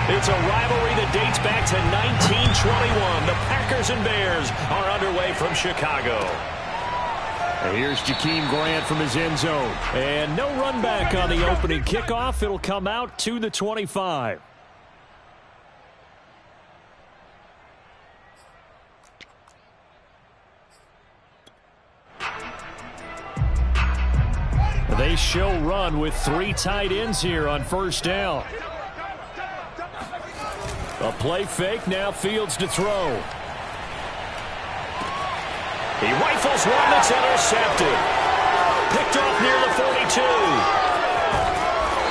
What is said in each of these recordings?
It's a rivalry that dates back to 1921. The Packers and Bears are underway from Chicago. And here's Jakeem Grant from his end zone. And no run back on the opening kickoff. It'll come out to the 25. They show run with 3 tight ends here on first down. A play fake, now Fields to throw. He rifles one that's intercepted. Picked off near the 42.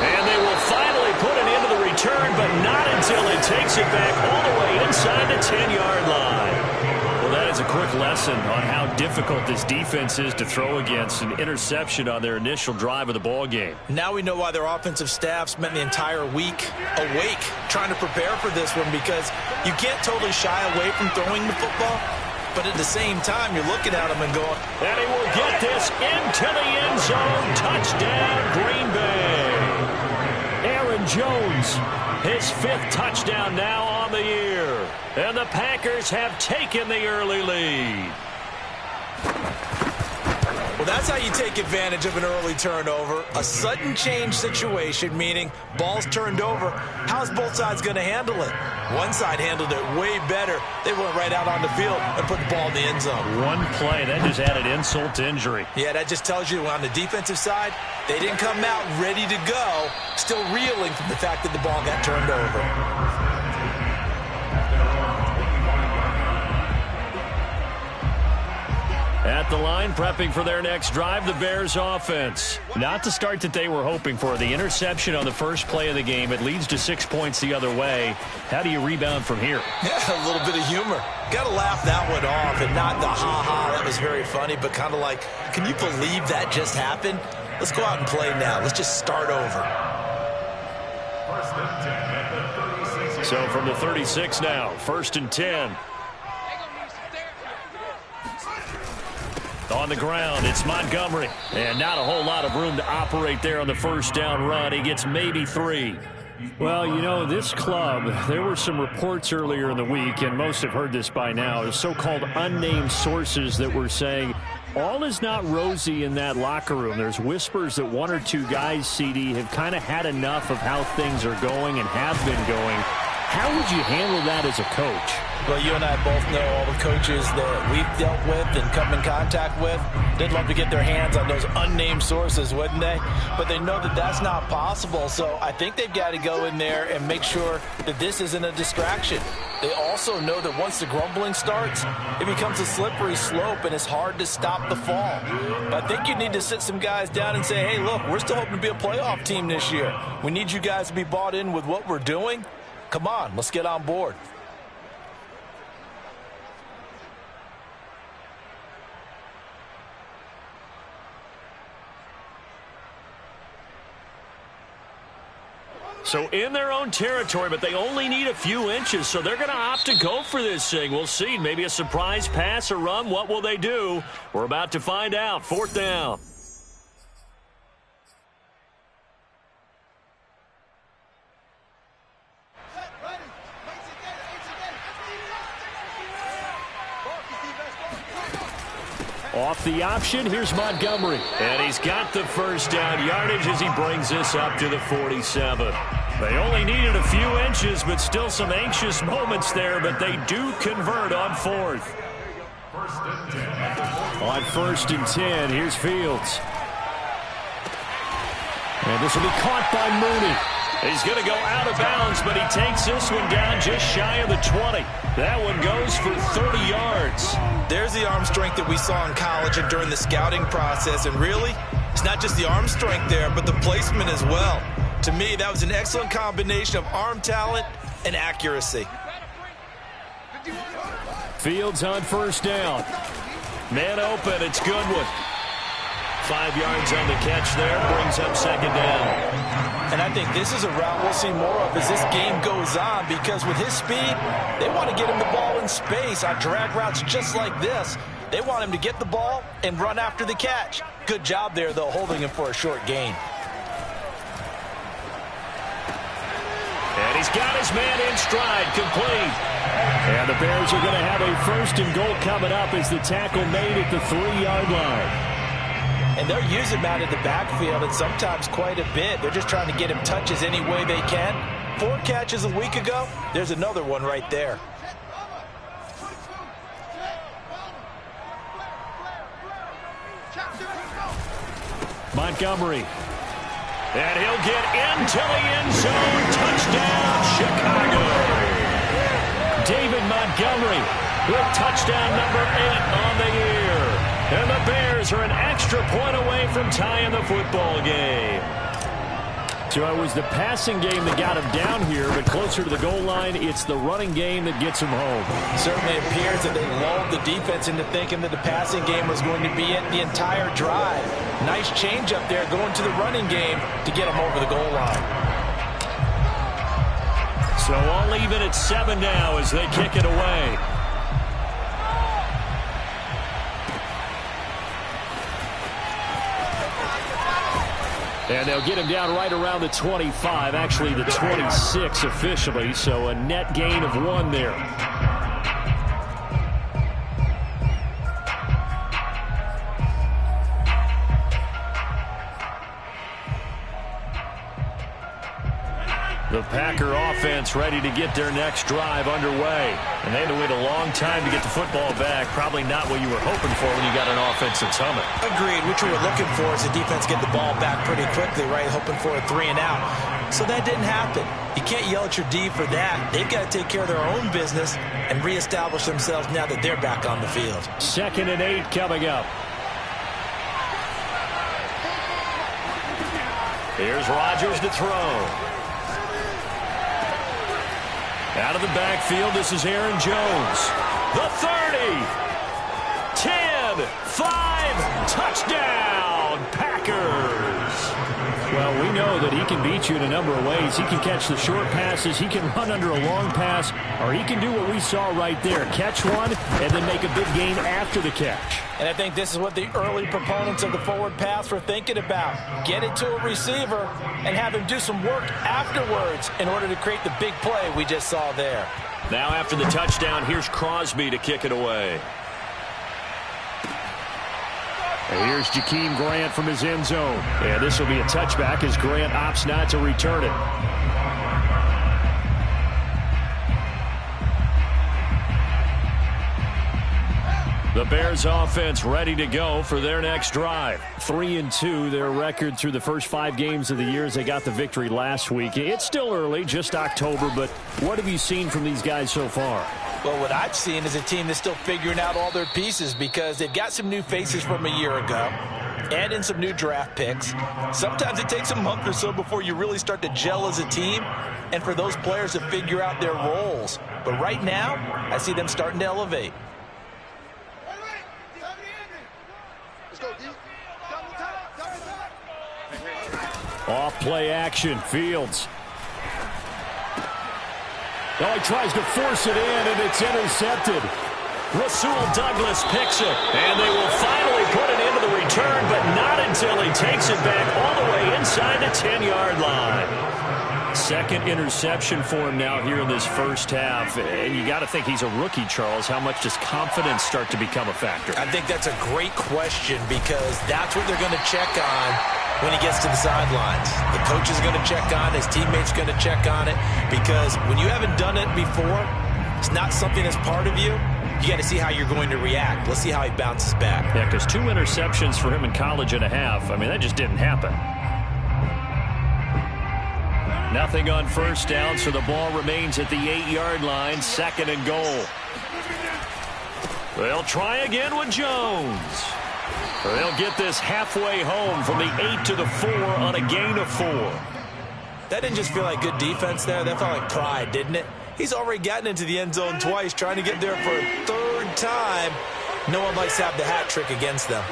And they will finally put an end to the return, but not until it takes it back all the way inside the 10-yard line. Well, that is a quick lesson on how difficult this defense is to throw against. An interception on their initial drive of the ball game. Now we know why their offensive staff spent the entire week awake trying to prepare for this one, because you can't totally shy away from throwing the football, but at the same time you're looking at them and going, and he will get this into the end zone. Touchdown, Green Bay. Aaron Jones, his 5th touchdown now on the year. And the Packers have taken the early lead. well, that's how you take advantage of an early turnover. A sudden change situation, meaning ball's turned over. How's both sides going to handle it? One side handled it way better. They went right out on the field and put the ball in the end zone. One play, that just added insult to injury. Yeah, that just tells you on the defensive side, they didn't come out ready to go, still reeling from the fact that the ball got turned over. At the line, prepping for their next drive, the Bears offense. Not the start that they were hoping for. The interception on the first play of the game. It leads to 6 points the other way. How do you rebound from here? Yeah, a little bit of humor. Got to laugh that one off, and not the ha-ha, that was very funny, but kind of like, can you believe that just happened? Let's go out and play now. Let's just start over. So from the 36 now, 1st and 10. On the ground, it's Montgomery. And not a whole lot of room to operate there on the first down run. He gets maybe 3. Well, you know, this club, there were some reports earlier in the week, and most have heard this by now, so-called unnamed sources that were saying all is not rosy in that locker room. There's whispers that 1 or 2 guys, CD, have kind of had enough of how things are going and have been going. How would you handle that as a coach? Well, you and I both know all the coaches that we've dealt with and come in contact with. They'd love to get their hands on those unnamed sources, wouldn't they? But they know that that's not possible, so I think they've got to go in there and make sure that this isn't a distraction. They also know that once the grumbling starts, it becomes a slippery slope and it's hard to stop the fall. But I think you need to sit some guys down and say, hey, look, we're still hoping to be a playoff team this year. We need you guys to be bought in with what we're doing. Come on, let's get on board. So in their own territory, but they only need a few inches, so they're going to opt to go for this thing. We'll see. Maybe a surprise pass or run. What will they do? We're about to find out. 4th down. Off the option, here's Montgomery. And he's got the first down yardage as he brings this up to the 47. They only needed a few inches, but still some anxious moments there, but they do convert on 4th. On 1st and 10, here's Fields. And this will be caught by Mooney. He's going to go out of bounds, but he takes this one down just shy of the 20. That one goes for 30 yards. There's the arm strength that we saw in college and during the scouting process. And really, it's not just the arm strength there, but the placement as well. To me, that was an excellent combination of arm talent and accuracy. Fields on 1st down. Man open, it's Goodwin. 5 yards on the catch there, brings up 2nd down. And I think this is a route we'll see more of as this game goes on, because with his speed, they want to get him the ball in space on drag routes just like this. They want him to get the ball and run after the catch. Good job there, though, holding him for a short gain. And he's got his man in stride, complete. And the Bears are going to have a 1st and goal coming up as the tackle made at the 3-yard line. And they're using him out in the backfield, and sometimes quite a bit. They're just trying to get him touches any way they can. 4 catches a week ago. There's another one right there. Montgomery. And he'll get into the end zone. Touchdown, Chicago. David Montgomery with touchdown number 8 on the year. And the Bears are an extra point away from tying the football game. So it was the passing game that got him down here, but closer to the goal line, it's the running game that gets him home. Certainly appears that they lulled the defense into thinking that the passing game was going to be it the entire drive. Nice change up there going to the running game to get him over the goal line. So all even at 7 now as they kick it away. And they'll get him down right around the 25, actually the 26 officially, so a net gain of 1 there. The Packer offense ready to get their next drive underway. And they had to wait a long time to get the football back. Probably not what you were hoping for when you got an offense that's humming. Agreed. What you were looking for is the defense get the ball back pretty quickly, right? Hoping for a 3 and out. So that didn't happen. You can't yell at your D for that. They've got to take care of their own business and reestablish themselves now that they're back on the field. 2nd and 8 coming up. Here's Rodgers to throw. Out of the backfield, this is Aaron Jones. The 30. 10. 5. Touchdown, Packers. Well, we know that he can beat you in a number of ways. He can catch the short passes, he can run under a long pass, or he can do what we saw right there. Catch one and then make a big gain after the catch. And I think this is what the early proponents of the forward pass were thinking about. Get it to a receiver and have him do some work afterwards in order to create the big play we just saw there. Now after the touchdown, here's Crosby to kick it away. And here's Jakeem Grant from his end zone. And this will be a touchback as Grant opts not to return it. The Bears offense ready to go for their next drive. 3-2, their record through the first 5 games of the year as they got the victory last week. It's still early, just October, but what have you seen from these guys so far? Well, what I've seen is a team that's still figuring out all their pieces because they've got some new faces from a year ago. Add in some new draft picks. Sometimes it takes a month or so before you really start to gel as a team and for those players to figure out their roles. But right now, I see them starting to elevate. Off play action, Fields. Oh, he tries to force it in, and it's intercepted. Rasul Douglas picks it, and they will finally put it into the return, but not until he takes it back all the way inside the 10-yard line. 2nd interception for him now here in this first half. And you got to think he's a rookie, Charles. How much does confidence start to become a factor? I think that's a great question because that's what they're going to check on when he gets to the sidelines. The coach is going to check on, his teammates are going to check on it because when you haven't done it before, it's not something that's part of you. You got to see how you're going to react. Let's see how he bounces back. Yeah, because 2 interceptions for him in college and a half. I mean, that just didn't happen. Nothing on first down, so the ball remains at the 8-yard line. 2nd and goal. They'll try again with Jones. They'll get this halfway home from the 8 to the 4 on a gain of 4. That didn't just feel like good defense there. That felt like pride, didn't it? He's already gotten into the end zone twice, trying to get there for a 3rd time. No one likes to have the hat trick against them.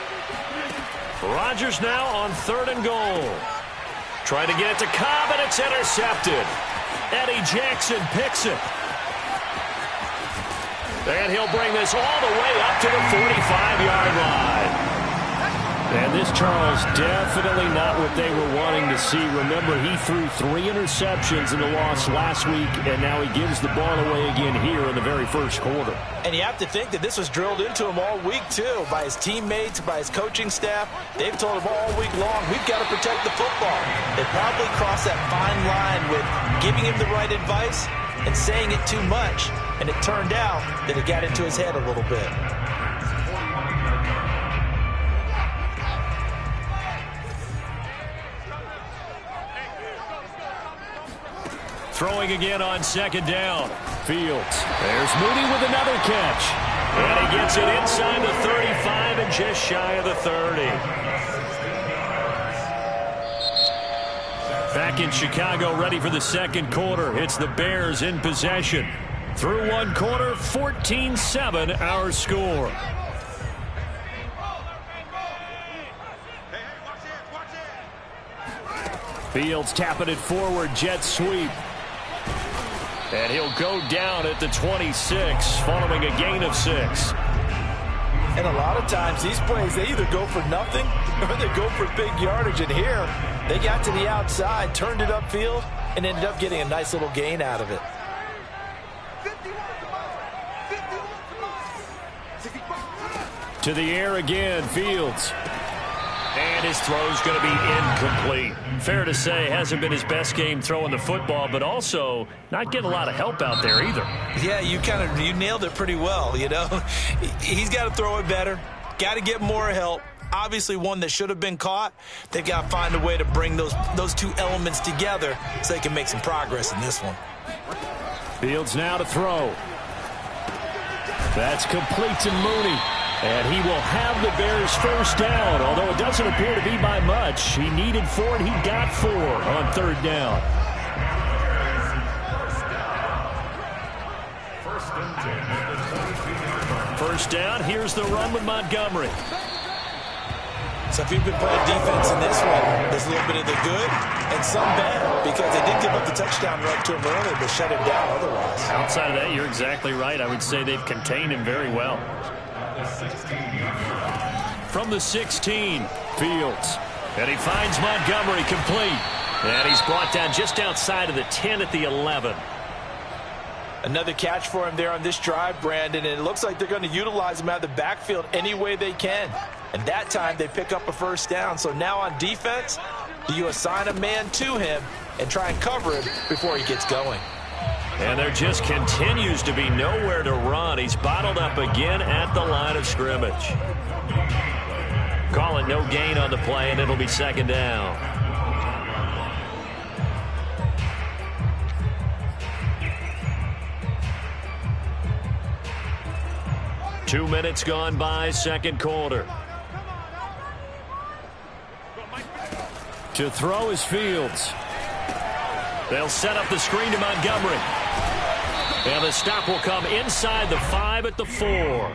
Rodgers now on 3rd and goal. Trying to get it to Cobb, and it's intercepted. Eddie Jackson picks it. And he'll bring this all the way up to the 45-yard line. And this, Charles, definitely not what they were wanting to see. Remember, he threw 3 interceptions in the loss last week, and now he gives the ball away again here in the very first quarter. And you have to think that this was drilled into him all week, too, by his teammates, by his coaching staff. They've told him all week long, we've got to protect the football. They probably crossed that fine line with giving him the right advice and saying it too much, and it turned out that it got into his head a little bit. Throwing again on second down. Fields. There's Mooney with another catch. And he gets it inside the 35 and just shy of the 30. Back in Chicago, ready for the second quarter. It's the Bears in possession. Through one quarter, 14-7 our score. Fields tapping it forward, jet sweep. And he'll go down at the 26 following a gain of 6. And a lot of times these plays, they either go for nothing or they go for big yardage. And here, they got to the outside, turned it upfield, and ended up getting a nice little gain out of it. To the air again, Fields. And his throw's going to be incomplete. Fair to say, hasn't been his best game throwing the football, but also not getting a lot of help out there either. Yeah, you nailed it pretty well, you know. He's got to throw it better, got to get more help. Obviously one that should have been caught. They've got to find a way to bring those two elements together so they can make some progress in this one. Fields now to throw. That's complete to Mooney. And he will have the Bears first down, although it doesn't appear to be by much. He needed 4, and he got 4 on third down. First down, here's the run with Montgomery. So if you've been playing defense in this one, there's a little bit of the good and some bad, because they did give up the touchdown run to him earlier, but shut him down otherwise. Outside of that, you're exactly right. I would say they've contained him very well. From the 16, Fields. And he finds Montgomery complete. And he's brought down just outside of the 10 at the 11. Another catch for him there on this drive, Brandon, and it looks like they're going to utilize him out of the backfield any way they can. And that time they pick up a first down. So now on defense, do you assign a man to him and try and cover him before he gets going? And there just continues to be nowhere to run. He's bottled up again at the line of scrimmage. Call it no gain on the play, and it'll be second down. Two minutes gone by, second quarter. To throw is Fields. They'll set up the screen to Montgomery. And the stop will come inside the 5 at the 4.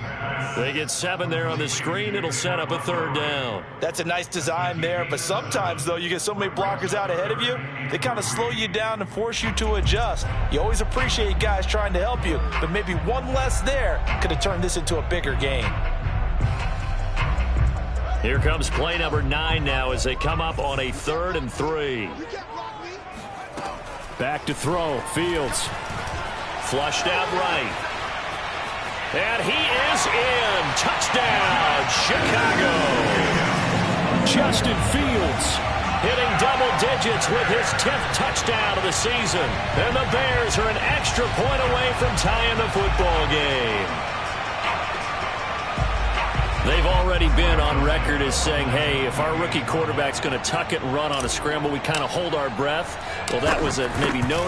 They get 7 there on the screen. It'll set up a third down. That's a nice design there, but sometimes, though, you get so many blockers out ahead of you, they kind of slow you down and force you to adjust. You always appreciate guys trying to help you, but maybe one less there could have turned this into a bigger game. Here comes play number 9 now as they come up on a 3rd and 3. Back to throw. Fields. Flushed out right. And he is in. Touchdown, Chicago. Justin Fields hitting double digits with his 10th touchdown of the season. And the Bears are an extra point away from tying the football game. They've already been on record as saying, hey, if our rookie quarterback's going to tuck it and run on a scramble, we kind of hold our breath. Well, that was a maybe no,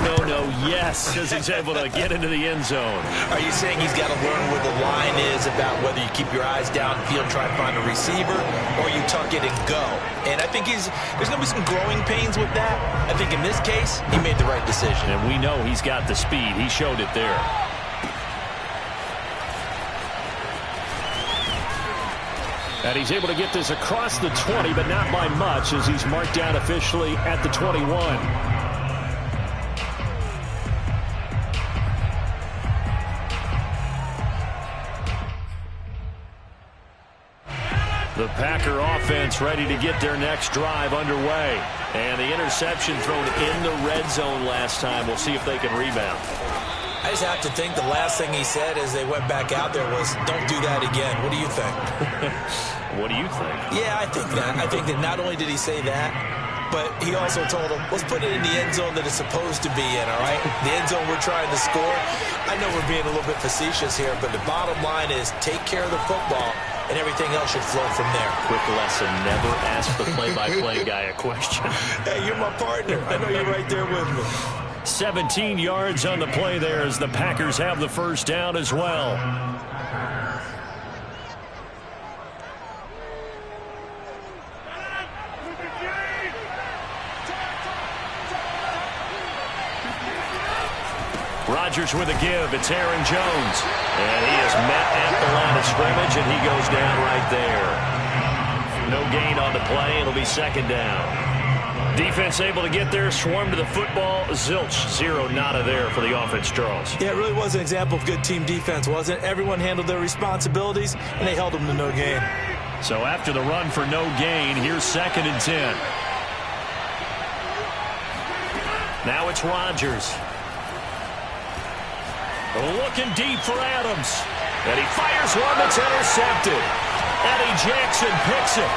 yes, as he's able to get into the end zone. Are you saying he's got to learn where the line is about whether you keep your eyes downfield and try to find a receiver, or you tuck it and go? And I think there's going to be some growing pains with that. I think in this case, he made the right decision. And we know he's got the speed. He showed it there. And he's able to get this across the 20, but not by much, as he's marked down officially at the 21. The Packer offense ready to get their next drive underway. And the interception thrown in the red zone last time. We'll see if they can rebound. I just have to think the last thing he said as they went back out there was, don't do that again. What do you think? What do you think? Yeah, I think that. I think that not only did he say that, but he also told them, let's put it in the end zone that it's supposed to be in, all right? The end zone we're trying to score. I know we're being a little bit facetious here, but the bottom line is take care of the football, and everything else should flow from there. Quick lesson, never ask the play-by-play guy a question. Hey, you're my partner. I know you're right there with me. 17 yards on the play there as the Packers have the first down as well. Rodgers with a give. It's Aaron Jones. And he is met at the line of scrimmage, and he goes down right there. No gain on the play. It'll be second down. Defense able to get there, swarm to the football. Zilch, zero nada there for the offense, Charles. Yeah, it really was an example of good team defense, wasn't it? Everyone handled their responsibilities, and they held them to no gain. So after the run for no gain, here's 2nd and 10. Now it's Rodgers. Looking deep for Adams. And he fires one that's intercepted. Eddie Jackson picks it.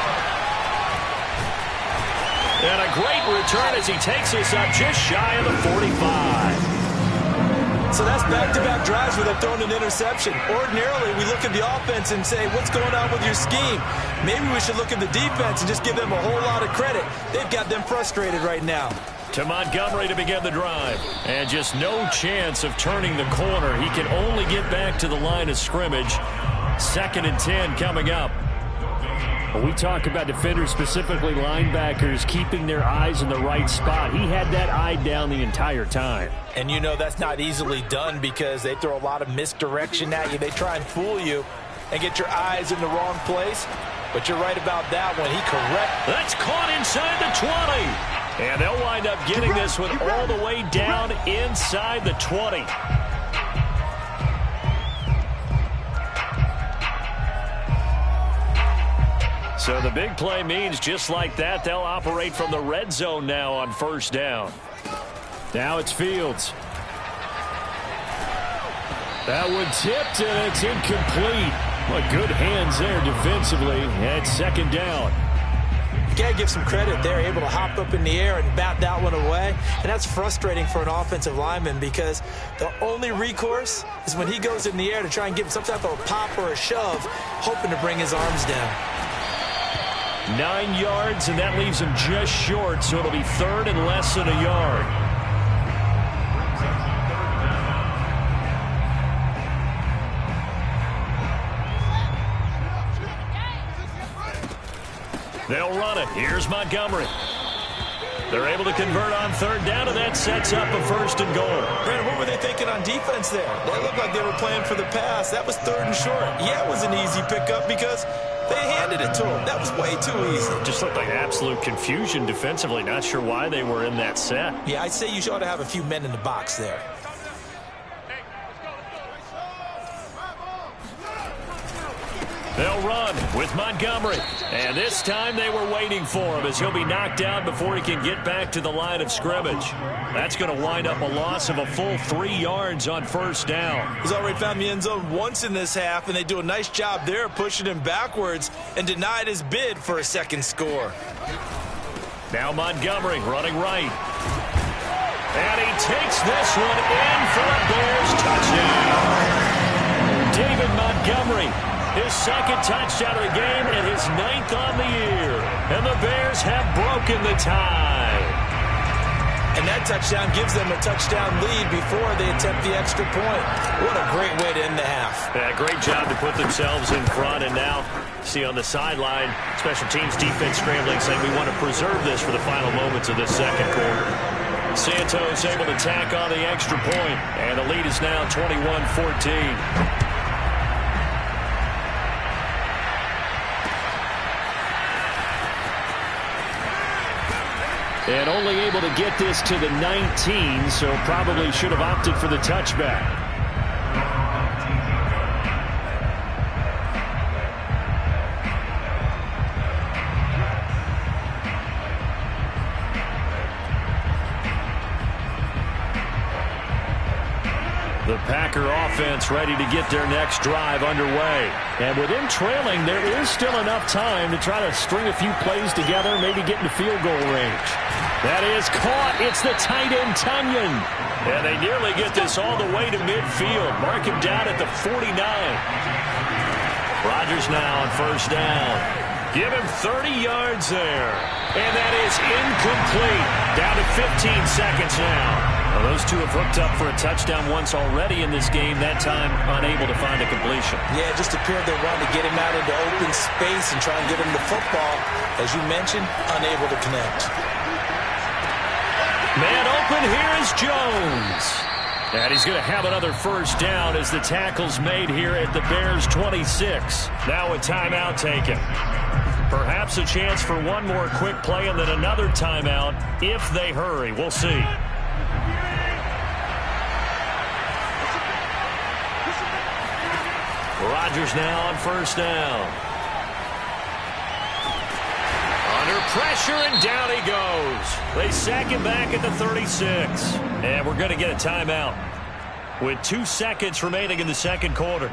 And a great return as he takes us up just shy of the 45. So that's back-to-back drives where they've thrown an interception. Ordinarily, we look at the offense and say, what's going on with your scheme? Maybe we should look at the defense and just give them a whole lot of credit. They've got them frustrated right now. To Montgomery to begin the drive. And just no chance of turning the corner. He can only get back to the line of scrimmage. 2nd and 10 coming up. When we talk about defenders, specifically linebackers, keeping their eyes in the right spot, he had that eye down the entire time. And you know that's not easily done because they throw a lot of misdirection at you. They try and fool you and get your eyes in the wrong place. But you're right about that one. That's caught inside the 20. And they'll wind up getting this one all the way down inside the 20. So the big play means just like that, they'll operate from the red zone now on first down. Now it's Fields. That one tipped, and it's incomplete. Well, good hands there defensively. And it's 2nd down. You got to give some credit. They're able to hop up in the air and bat that one away. And that's frustrating for an offensive lineman because the only recourse is when he goes in the air to try and give some type of a pop or a shove, hoping to bring his arms down. 9 yards, and that leaves him just short, so it'll be 3rd and less than a yard. They'll run it. Here's Montgomery. They're able to convert on 3rd down, and that sets up a 1st and goal. Brandon, what were they thinking on defense there? They looked like they were playing for the pass. That was 3rd and short. Yeah, it was an easy pickup because they handed it to him. That was way too easy. Just looked like absolute confusion defensively. Not sure why they were in that set. Yeah, I'd say you ought to have a few men in the box there. They'll run with Montgomery. And this time they were waiting for him as he'll be knocked down before he can get back to the line of scrimmage. That's going to wind up a loss of a full 3 yards on first down. He's already found the end zone once in this half, and they do a nice job there pushing him backwards and denied his bid for a 2nd score. Now Montgomery running right. And he takes this one in for a Bears touchdown. David Montgomery. His 2nd touchdown of the game and his 9th on the year. And the Bears have broken the tie. And that touchdown gives them a touchdown lead before they attempt the extra point. What a great way to end the half. Yeah, great job to put themselves in front. And now, see on the sideline, special teams defense scrambling, saying we want to preserve this for the final moments of this 2nd quarter. Santos able to tack on the extra point. And the lead is now 21-14. And only able to get this to the 19, so probably should have opted for the touchback. The Packer offense ready to get their next drive underway. And with them trailing, there is still enough time to try to string a few plays together, maybe get into field goal range. That is caught. It's the tight end, Tunyon. And they nearly get this all the way to midfield. Mark him down at the 49. Rodgers now on first down. Give him 30 yards there. And that is incomplete. Down to 15 seconds now. Well, those two have hooked up for a touchdown once already in this game, that time unable to find a completion. Yeah, just appeared they wanted to get him out into open space and try and get him the football. As you mentioned, unable to connect. Man open, here is Jones. And he's going to have another first down as the tackle's made here at the Bears' 26. Now a timeout taken. Perhaps a chance for one more quick play and then another timeout if they hurry. We'll see. Rodgers now on first down. Under pressure, and down he goes. They sack him back at the 36. And we're going to get a timeout with 2 seconds remaining in the second quarter.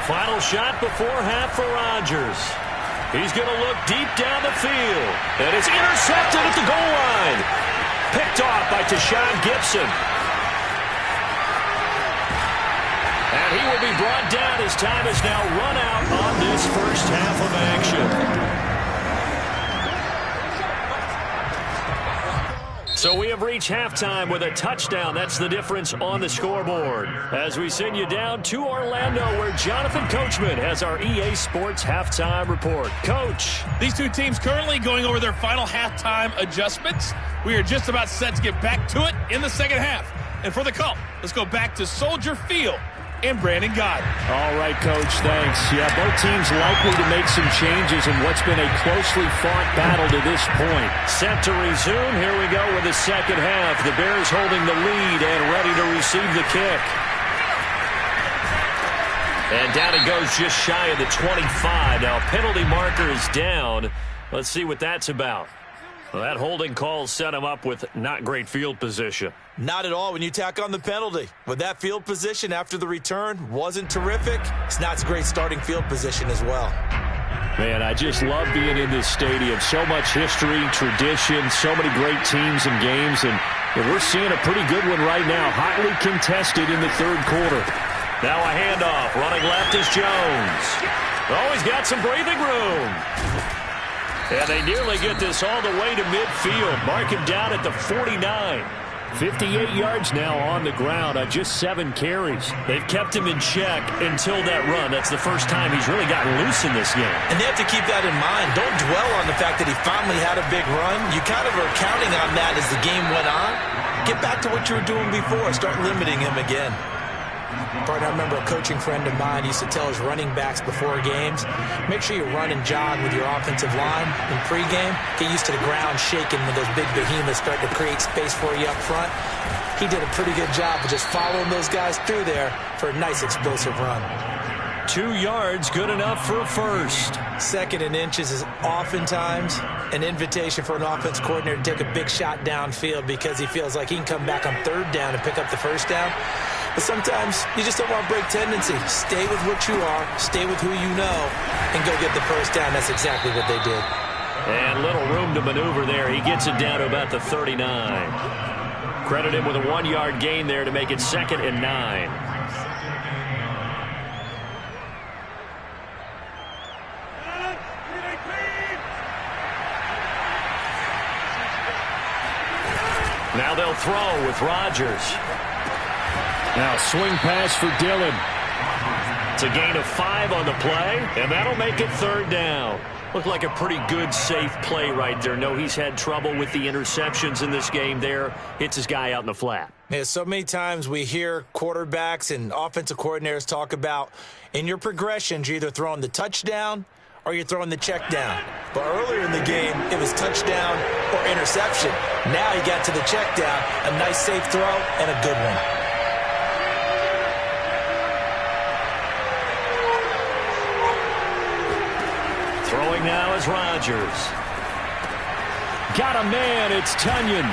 Final shot before half for Rodgers. He's going to look deep down the field. And it's intercepted at the goal line. Picked off by Tashawn Gibson. And he will be brought down as time has now run out on this first half of action. So we have reached halftime with a touchdown. That's the difference on the scoreboard. As we send you down to Orlando, where Jonathan Coachman has our EA Sports halftime report. Coach. These two teams currently going over their final halftime adjustments. We are just about set to get back to it in the second half. And for the call, let's go back to Soldier Field and Brandon Gaudin. All right, Coach, thanks. Yeah, both teams likely to make some changes in what's been a closely fought battle to this point. Set to resume. Here we go with the second half. The Bears holding the lead and ready to receive the kick. And down he goes just shy of the 25. Now, penalty marker is down. Let's see what that's about. Well, that holding call set him up with not great field position. Not at all when you tack on the penalty. With that field position after the return wasn't terrific. It's not a great starting field position as well. Man, I just love being in this stadium. So much history, tradition, so many great teams and games. And we're seeing a pretty good one right now. Hotly contested in the third quarter. Now a handoff. Running left is Jones. Oh, he's got some breathing room. And they nearly get this all the way to midfield. Mark him down at the 49. 58 yards now on the ground on just 7 carries. They've kept him in check until that run. That's the first time he's really gotten loose in this game. And they have to keep that in mind. Don't dwell on the fact that he finally had a big run. You kind of are counting on that as the game went on. Get back to what you were doing before. Start limiting him again. But I remember a coaching friend of mine used to tell his running backs before games, make sure you run and jog with your offensive line in pregame. Get used to the ground shaking when those big behemoths start to create space for you up front. He did a pretty good job of just following those guys through there for a nice explosive run. 2 yards, good enough for a first. Second and inches is oftentimes an invitation for an offense coordinator to take a big shot downfield because he feels like he can come back on third down and pick up the first down. But sometimes you just don't want to break tendency. Stay with what you are, stay with who you know, and go get the first down. That's exactly what they did. And little room to maneuver there. He gets it down to about the 39. Credit him with a 1-yard gain there to make it 2nd and 9. Now they'll throw with Rodgers. Now swing pass for Dillon. It's a gain of 5 on the play, and that'll make it 3rd down. Looked like a pretty good, safe play right there. No, he's had trouble with the interceptions in this game there. Hits his guy out in the flat. Yeah, so many times we hear quarterbacks and offensive coordinators talk about in your progressions, you're either throwing the touchdown or you're throwing the check down. But earlier in the game, it was touchdown or interception. Now he got to the check down, a nice safe throw, and a good one. Throwing now is Rodgers. Got a man, it's Tunyon.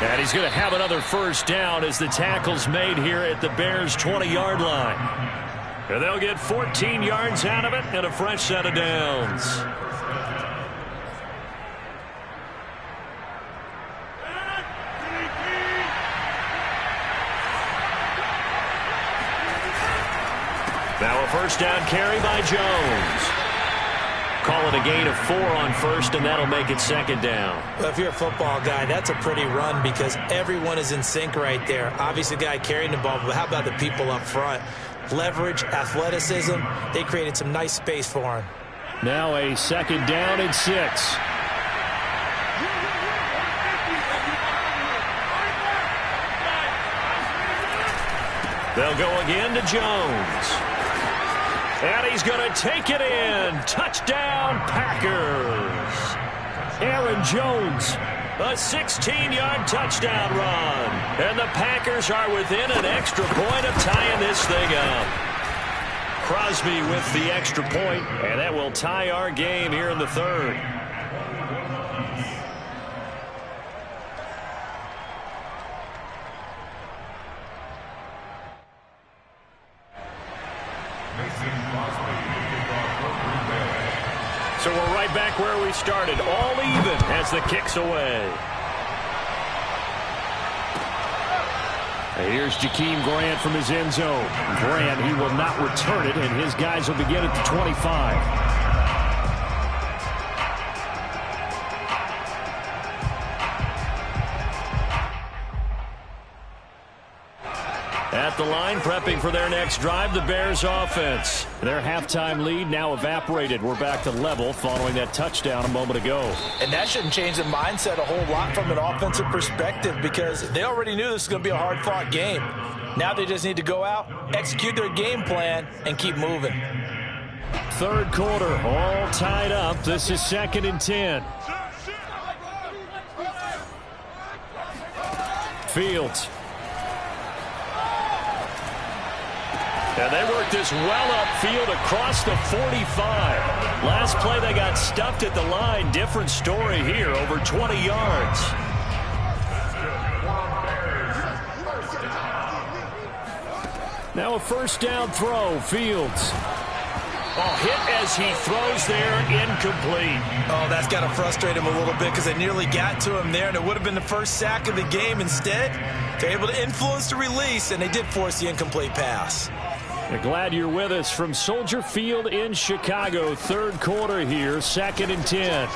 And he's going to have another first down as the tackle's made here at the Bears' 20-yard line. And they'll get 14 yards out of it and a fresh set of downs. Now a first down carry by Jones. Call it a gain of 4 on first, and that'll make it second down. Well, if you're a football guy, that's a pretty run because everyone is in sync right there. Obviously, the guy carrying the ball, but how about the people up front? Leverage, athleticism, they created some nice space for him. Now a second down and 6. They'll go again to Jones. And he's going to take it in. Touchdown, Packers. Aaron Jones, a 16-yard touchdown run. And the Packers are within an extra point of tying this thing up. Crosby with the extra point, and that will tie our game here in the third. So we're right back where we started, all even as the kick's away. Here's Jakeem Grant from his end zone. Grant, he will not return it, and his guys will begin at the 25. At the line, prepping for their next drive, the Bears offense. Their halftime lead now evaporated. We're back to level following that touchdown a moment ago. And that shouldn't change the mindset a whole lot from an offensive perspective because they already knew this was going to be a hard-fought game. Now they just need to go out, execute their game plan, and keep moving. Third quarter, all tied up. This is 2nd and 10. Fields. And they work this well upfield across the 45. Last play they got stuffed at the line. Different story here, over 20 yards. Now a first down throw, Fields. Oh, hit as he throws there, incomplete. Oh, that's got to frustrate him a little bit because they nearly got to him there, and it would have been the first sack of the game. Instead, they're able to influence the release, and they did force the incomplete pass. We're glad you're with us from Soldier Field in Chicago. Third quarter here, 2nd and 10.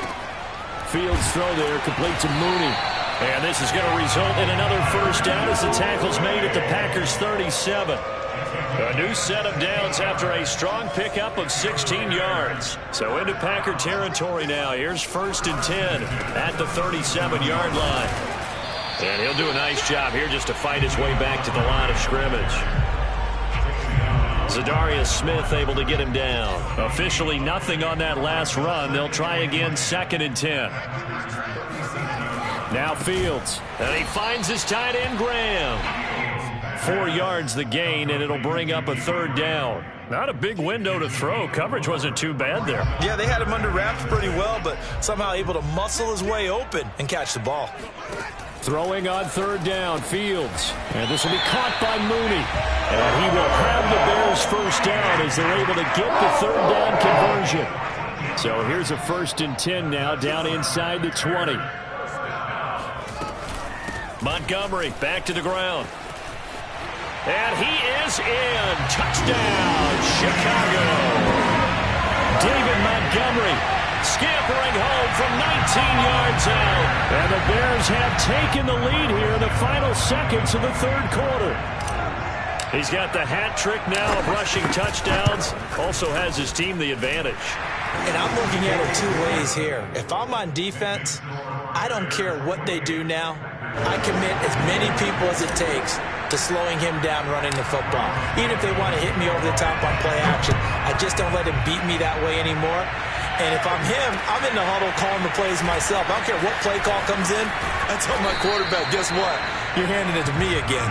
Fields throw there, complete to Mooney. And this is going to result in another first down as the tackle's made at the Packers' 37. A new set of downs after a strong pickup of 16 yards. So into Packer territory now. Here's 1st and 10 at the 37-yard line. And he'll do a nice job here just to fight his way back to the line of scrimmage. Zadarius Smith able to get him down. Officially nothing on that last run. They'll try again, 2nd and 10. Now Fields. And he finds his tight end, Graham. 4 yards the gain, and it'll bring up a third down. Not a big window to throw. Coverage wasn't too bad there. Yeah, they had him under wraps pretty well, but somehow able to muscle his way open and catch the ball. Throwing on third down, Fields. And this will be caught by Mooney. And he will have the Bears first down as they're able to get the third down conversion. So here's a 1st and 10 now, down inside the 20. Montgomery back to the ground. And he is in. Touchdown, Chicago. David Montgomery scampering home from 19 yards out. And the Bears have taken the lead here in the final seconds of the third quarter. He's got the hat trick now of rushing touchdowns. Also has his team the advantage. And I'm looking at it 2 ways here. If I'm on defense, I don't care what they do now. I commit as many people as it takes to slowing him down running the football. Even if they want to hit me over the top on play action, I just don't let him beat me that way anymore. And if I'm him, I'm in the huddle calling the plays myself. I don't care what play call comes in. I tell my quarterback, guess what? You're handing it to me again.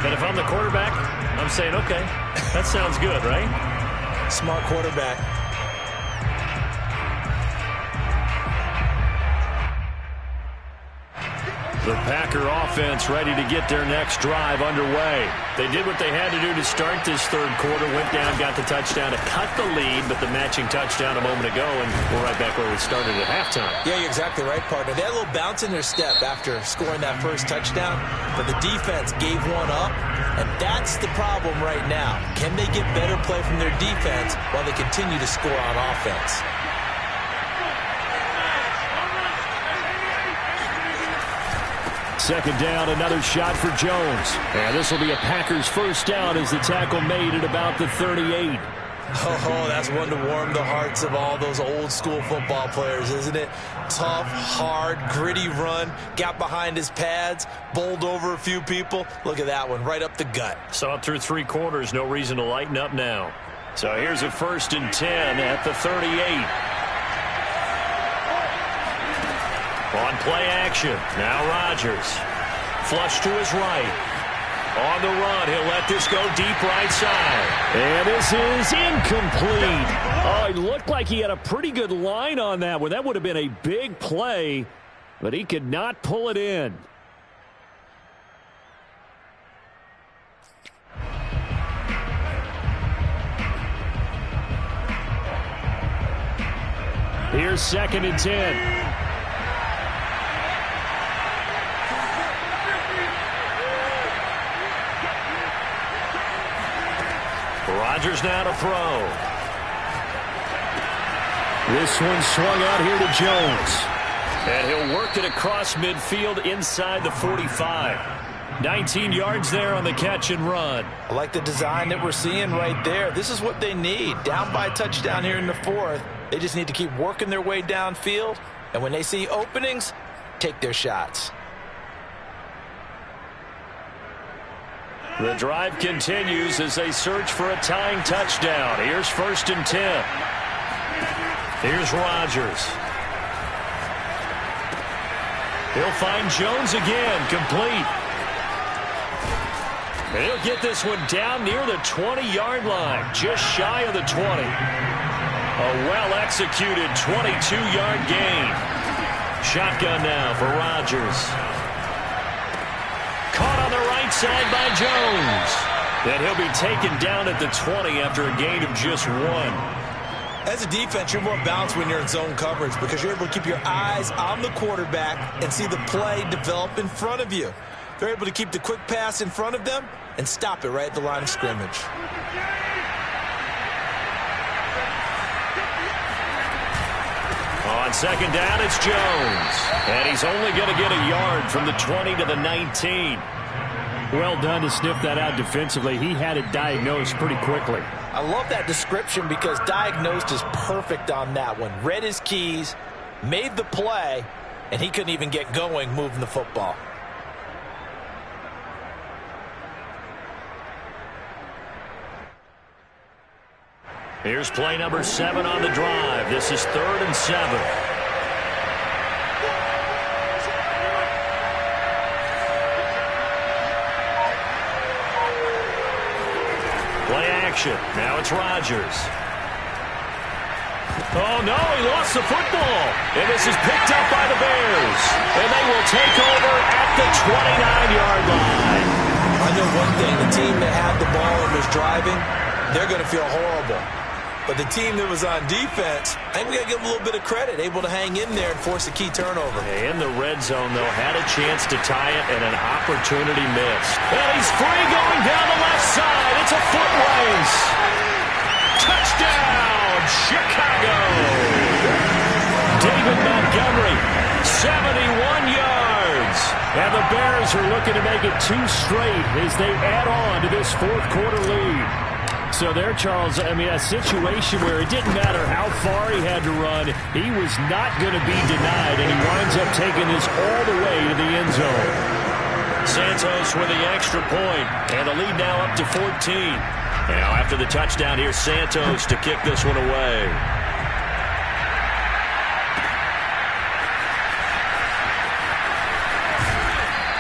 And if I'm the quarterback, I'm saying, okay, that sounds good, right? Smart quarterback. The Packer offense ready to get their next drive underway. They did what they had to do to start this third quarter, went down, got the touchdown to cut the lead, but the matching touchdown a moment ago, and we're right back where we started at halftime. Yeah, you're exactly right, partner. They had a little bounce in their step after scoring that first touchdown, but the defense gave one up, and that's the problem right now. Can they get better play from their defense while they continue to score on offense? Second down, another shot for Jones. And this will be a Packers first down as the tackle made at about the 38. Oh, that's one to warm the hearts of all those old school football players, isn't it? Tough, hard, gritty run, got behind his pads, bowled over a few people. Look at that one, right up the gut. Saw it through three quarters, no reason to lighten up now. So here's a 1st and 10 at the 38. On play action, now Rodgers. Flush to his right. On the run, he'll let this go deep right side. And this is incomplete. Oh, it looked like he had a pretty good line on that one. That would have been a big play, but he could not pull it in. Here's 2nd and 10. Rodgers now to throw. This one swung out here to Jones. And he'll work it across midfield inside the 45. 19 yards there on the catch and run. I like the design that we're seeing right there. This is what they need. Down by a touchdown here in the 4th. They just need to keep working their way downfield. And when they see openings, take their shots. The drive continues as they search for a tying touchdown. Here's 1st and 10. Here's Rodgers. He'll find Jones again, complete. And he'll get this one down near the 20-yard line, just shy of the 20. A well-executed 22-yard gain. Shotgun now for Rodgers. Caught on the right side by Jones. And he'll be taken down at the 20 after a gain of just 1. As a defense, you're more balanced when you're in zone coverage because you're able to keep your eyes on the quarterback and see the play develop in front of you. They're able to keep the quick pass in front of them and stop it right at the line of scrimmage. On 2nd down, it's Jones. And he's only going to get a yard from the 20 to the 19. Well done to sniff that out defensively. He had it diagnosed pretty quickly. I love that description because diagnosed is perfect on that one. Read his keys, made the play, and he couldn't even get going moving the football. Here's play number 7 on the drive. This is 3rd and 7. Play action. Now it's Rodgers. Oh, no, he lost the football. And this is picked up by the Bears. And they will take over at the 29-yard line. I know one thing. The team that had the ball and was driving, they're going to feel horrible. But the team that was on defense, I think we got to give them a little bit of credit, able to hang in there and force a key turnover. In the red zone, though, had a chance to tie it and an opportunity missed. And he's free going down the left side. It's a foot race. Touchdown, Chicago. David Montgomery, 71 yards. And the Bears are looking to make it 2 straight as they add on to this 4th quarter lead. So there, Charles, I mean, a situation where it didn't matter how far he had to run, he was not going to be denied, and he winds up taking this all the way to the end zone. Santos with the extra point, and the lead now up to 14. Now, after the touchdown, here's Santos to kick this one away.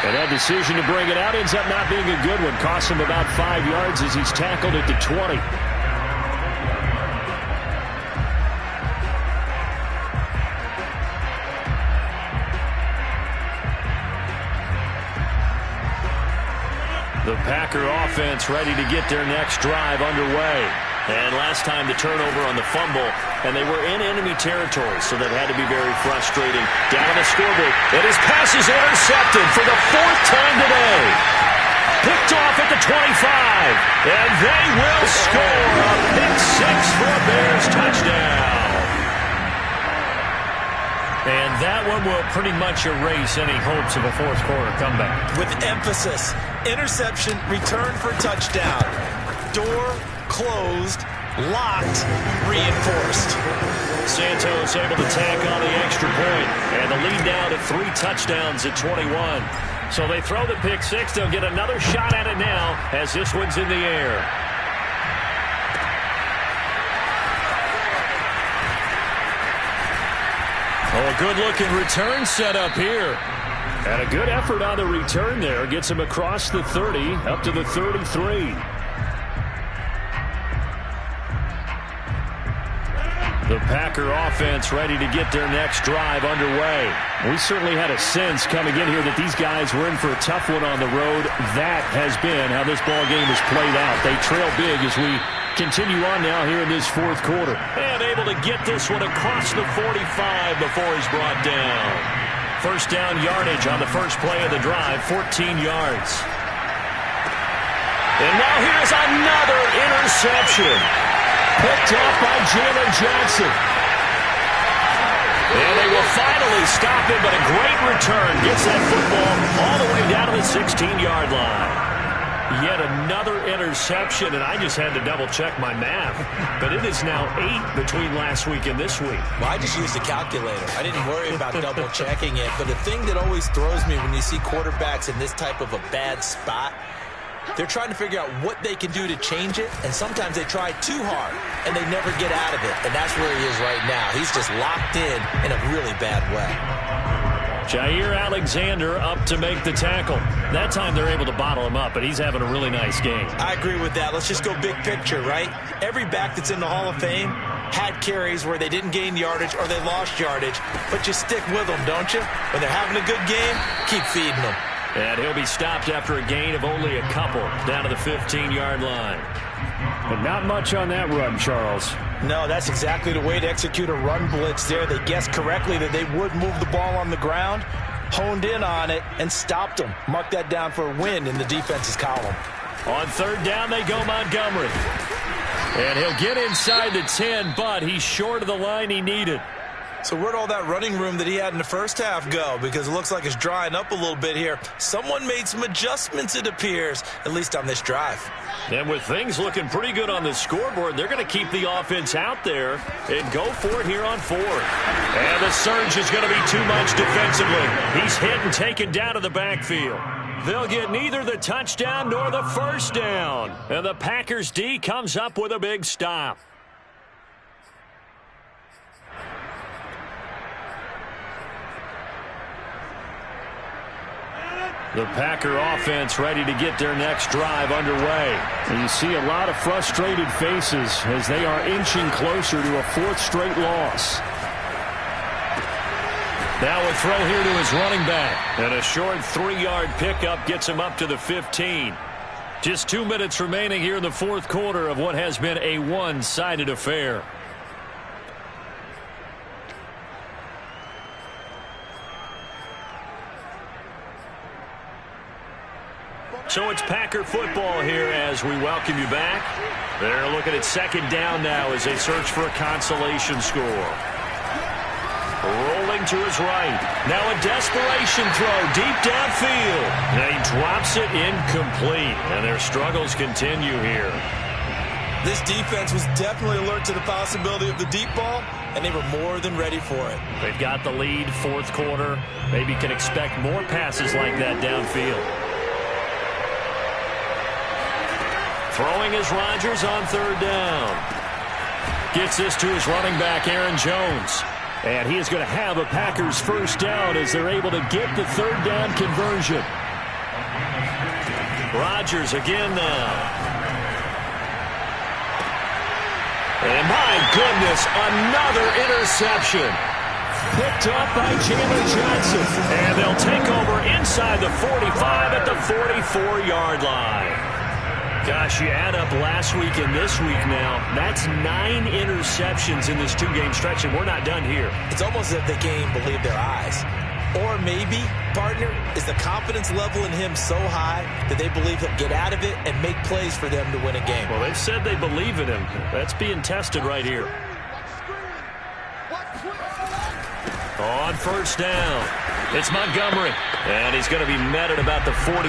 And that decision to bring it out ends up not being a good one. Costs him about 5 yards as he's tackled at the 20. The Packer offense ready to get their next drive underway. And last time the turnover on the fumble, and they were in enemy territory, so that had to be very frustrating. Down on the scoreboard, and his pass is intercepted for the 4th time today. Picked off at the 25, and they will score a pick six for a Bears touchdown. And that one will pretty much erase any hopes of a fourth quarter comeback. With emphasis, interception, return for touchdown. Door closed, locked, reinforced. Santos able to tack on the extra point, and the lead down to 3 touchdowns at 21. So they throw the pick six. They'll get another shot at it now as this one's in the air. Oh, a good-looking return set up here. And a good effort on the return there. Gets him across the 30, up to the 33. The Packer offense ready to get their next drive underway. We certainly had a sense coming in here that these guys were in for a tough one on the road. That has been how this ball game has played out. They trail big as we continue on now here in this fourth quarter. And able to get this one across the 45 before he's brought down. First down yardage on the first play of the drive, 14 yards. And now here's another interception. Picked off by Jalen Johnson. And they will finally stop him, but a great return. Gets that football all the way down to the 16-yard line. Yet another interception, and I just had to double-check my math. But it is now 8 between last week and this week. Well, I just used a calculator. I didn't worry about double-checking it. But the thing that always throws me when you see quarterbacks in this type of a bad spot, they're trying to figure out what they can do to change it, and sometimes they try too hard, and they never get out of it. And that's where he is right now. He's just locked in a really bad way. Jair Alexander up to make the tackle. That time they're able to bottle him up, but he's having a really nice game. I agree with that. Let's just go big picture, right? Every back that's in the Hall of Fame had carries where they didn't gain yardage or they lost yardage, but you stick with them, don't you? When they're having a good game, keep feeding them. And he'll be stopped after a gain of only a couple down to the 15-yard line. But not much on that run, Charles. No, that's exactly the way to execute a run blitz there. They guessed correctly that they would move the ball on the ground, honed in on it, and stopped them. Mark that down for a win in the defense's column. On third down, they go Montgomery. And he'll get inside the 10, but he's short of the line he needed. So where'd all that running room that he had in the first half go? Because it looks like it's drying up a little bit here. Someone made some adjustments, it appears, at least on this drive. And with things looking pretty good on the scoreboard, they're going to keep the offense out there and go for it here on fourth. And the surge is going to be too much defensively. He's hit and taken down to the backfield. They'll get neither the touchdown nor the first down. And the Packers D comes up with a big stop. The Packer offense ready to get their next drive underway. And you see a lot of frustrated faces as they are inching closer to a fourth straight loss. Now a throw here to his running back. And a short 3-yard pickup gets him up to the 15. Just 2 minutes remaining here in the fourth quarter of what has been a one-sided affair. So it's Packer football here as we welcome you back. They're looking at second down now as they search for a consolation score. Rolling to his right. Now a desperation throw deep downfield. And he drops it incomplete. And their struggles continue here. This defense was definitely alert to the possibility of the deep ball, and they were more than ready for it. They've got the lead, fourth quarter. Maybe can expect more passes like that downfield. Throwing is Rodgers on third down. Gets this to his running back, Aaron Jones. And he is going to have a Packers first down as they're able to get the third down conversion. Rodgers again now. And my goodness, another interception. Picked up by Chandler Johnson. And they'll take over inside the 45 at the 44-yard line. Gosh, you add up last week and this week now, that's 9 interceptions in this 2-game stretch, and we're not done here. It's almost as if they can't even believe their eyes. Or maybe, partner, is the confidence level in him so high that they believe he'll get out of it and make plays for them to win a game. Well, they've said they believe in him. That's being tested right here. On first down, it's Montgomery, and he's going to be met at about the 43.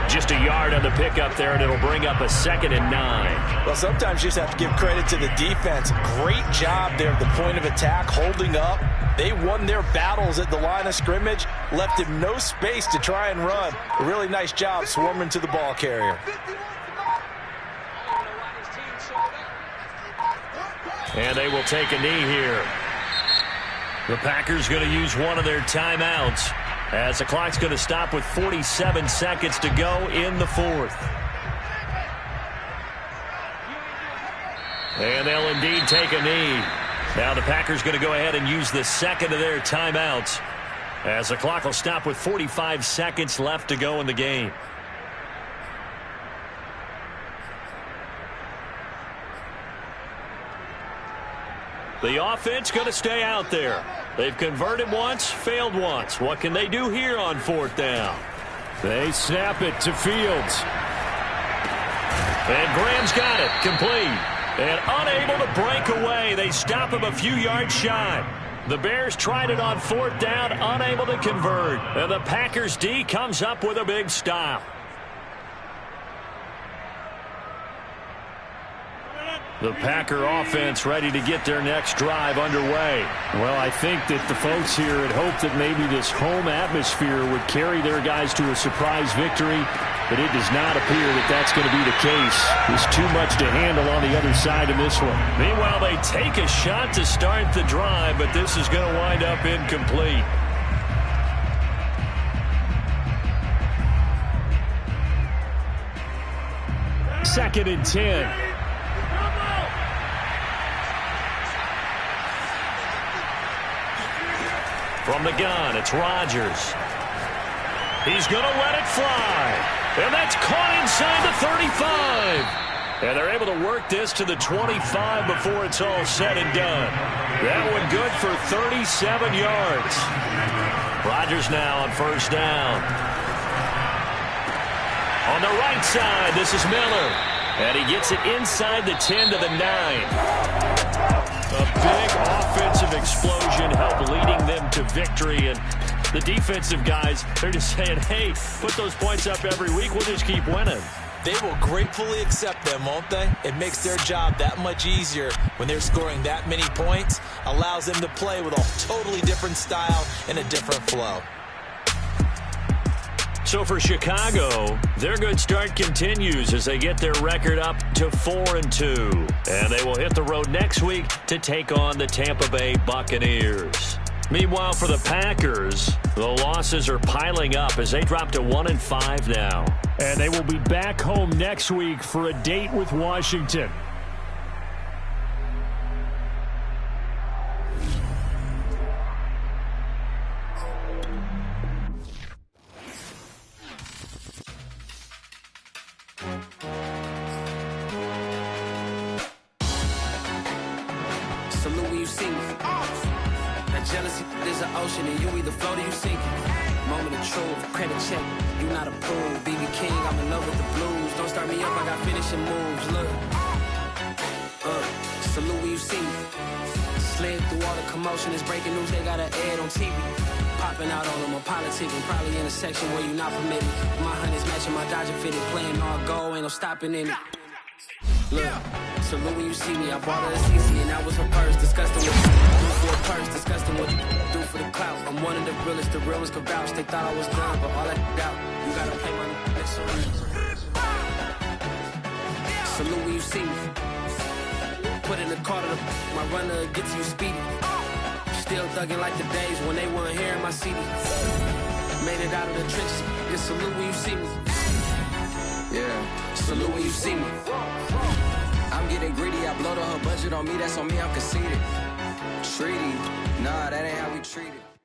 Just a yard on the pickup there, and it'll bring up a 2nd and 9. Well, sometimes you just have to give credit to the defense. Great job there at the point of attack, holding up. They won their battles at the line of scrimmage, left him no space to try and run. A really nice job swarming to the ball carrier. And they will take a knee here. The Packers going to use one of their timeouts, as the clock's going to stop with 47 seconds to go in the 4th. And they'll indeed take a knee. Now the Packers going to go ahead and use the 2nd of their timeouts, as the clock will stop with 45 seconds left to go in the game. The offense going to stay out there. They've converted once, failed once. What can they do here on 4th down? They snap it to Fields. And Graham's got it, complete. And unable to break away. They stop him a few yards shy. The Bears tried it on 4th down, unable to convert. And the Packers D comes up with a big stop. The Packer offense ready to get their next drive underway. Well, I think that the folks here had hoped that maybe this home atmosphere would carry their guys to a surprise victory, but it does not appear that that's going to be the case. There's too much to handle on the other side of this one. Meanwhile, they take a shot to start the drive, but this is going to wind up incomplete. Second and 10. From the gun, it's Rodgers. He's going to let it fly. And that's caught inside the 35. And they're able to work this to the 25 before it's all said and done. That one good for 37 yards. Rodgers now on first down. On the right side, this is Miller. And he gets it inside the 10 to the 9. A big offensive explosion helped leading them to victory. And the defensive guys, they're just saying, hey, put those points up every week. We'll just keep winning. They will gratefully accept them, won't they? It makes their job that much easier when they're scoring that many points. Allows them to play with a totally different style and a different flow. So for Chicago, their good start continues as they get their record up to 4-2. And they will hit the road next week to take on the Tampa Bay Buccaneers. Meanwhile, for the Packers, the losses are piling up as they drop to 1-5 now. And they will be back home next week for a date with Washington. Salute when you see me. That jealousy is an ocean, and you either float or you sink it. Moment of truth, credit check, you not approved. BB King, I'm in love with the blues. Don't start me up, I got finishing moves. Look, salute when you see me. Slid through all the commotion, it's breaking news, they got an ad on TV. Popping out on them on politicking, probably in a section where you not permitted. My honey's matching my Dodger fitted, playing all go, ain't no stopping in it. Look, salute when you see me. I bought her a CC and that was her purse. Disgusting what you do for a purse. Disgusting what you do for the clout. I'm one of the realest could vouch. They thought I was done, but all that out. You gotta pay my next one. Salute when you see me. Put in the car to my runner gets you speedy. Still thugging like the days when they weren't here in my CD. Made it out of the trenches. Just salute when you see me. Yeah, salute when you see me. I'm getting greedy. I blowed up her budget on me. That's on me. I'm conceited. Treaty. Nah, that ain't how we treat it.